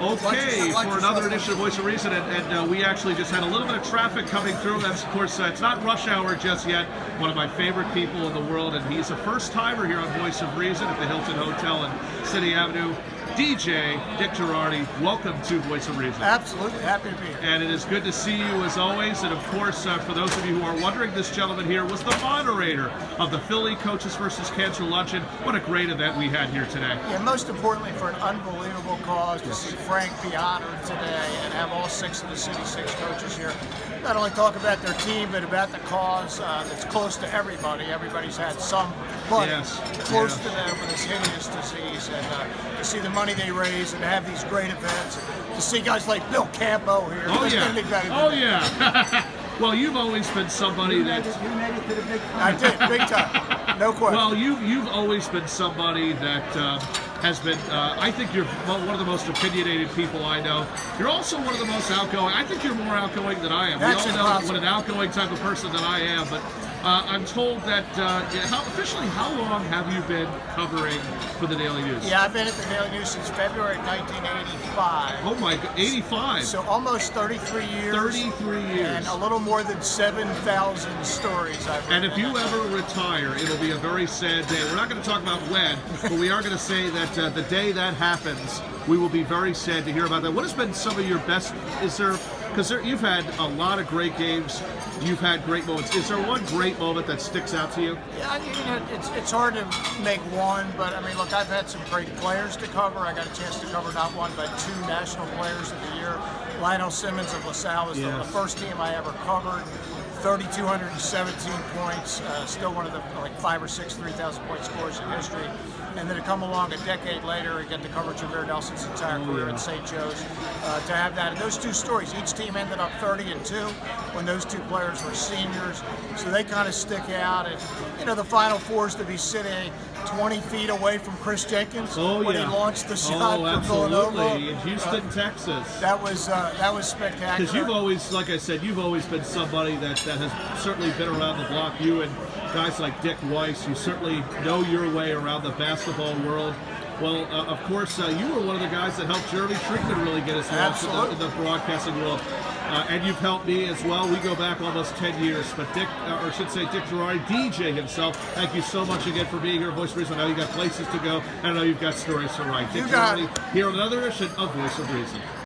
Okay, for another edition of Voice of Reason, and we actually just had a little bit of traffic coming through. That's, of course, it's not rush hour just yet. One of my favorite people in the world, and he's a first-timer here on Voice of Reason at the Hilton Hotel on City Avenue. DJ Dick Jerardi, welcome to Voice of Reason. Absolutely, happy to be here. And it is good to see you as always. And of course, for those of you who are wondering, this gentleman here was the moderator of the Philly Coaches vs. Cancer Luncheon. What a great event we had here today. Yeah, most importantly for an unbelievable cause to see Frank be honored today and have all 6 of the City 6 coaches here. Not only talk about their team, but about the cause that's close to everybody. Everybody's had some money close to them with this hideous disease. And to see the money they raise and to have these great events, and to see guys like Bill Campo here. Oh, yeah. Oh, yeah. Well, you've always been somebody that... You made it to the big time. I did, big time. No question. Well, you've always been somebody that has been, I think you're one of the most opinionated people I know. You're also one of the most outgoing. I think you're more outgoing than I am. That's we all know what an outgoing type of person that I am, but I'm told that, officially, how long have you been covering for the Daily News? Yeah, I've been at the Daily News since February 1985. Oh my God, 85. So almost 33 years. 33 years. And a little more than 7,000 stories I've written. And if you ever retire, it'll be a very sad day. We're not going to talk about when, but we are going to say that the day that happens, we will be very sad to hear about that. What has been some of your best, because you've had a lot of great games, you've had great moments. Is there one great moment that sticks out to you? Yeah, it's hard to make one, but I mean, look, I've had some great players to cover. I got a chance to cover not one, but 2 National Players of the Year. Lionel Simmons of LaSalle was the first team I ever covered. 3,217 points, still one of the 5 or 6 3,000-point scorers in history. And then to come along a decade later and get the coverage of Jameer Nelson's entire career at St. Joe's, to have that. And those 2 stories, each team ended up 30-2 when those 2 players were seniors. So they kind of stick out. And, the Final Fours to be sitting 20 feet away from Chris Jenkins when he launched the shot for Villanova. In Houston, Texas. That was spectacular. Because you've always, like I said, you've always been somebody that has certainly been around the block. You and guys like Dick Weiss, you certainly know your way around the basketball world. Well, of course, you were one of the guys that helped Jeremy Treatment really get his launch in the broadcasting world. And you've helped me as well. We go back almost 10 years. But Dick, or I should say Dick Jerardi, DJ himself, thank you so much again for being here at Voice of Reason. I know you've got places to go, and I know you've got stories to write. Dick Jerardi here on another edition of Voice of Reason.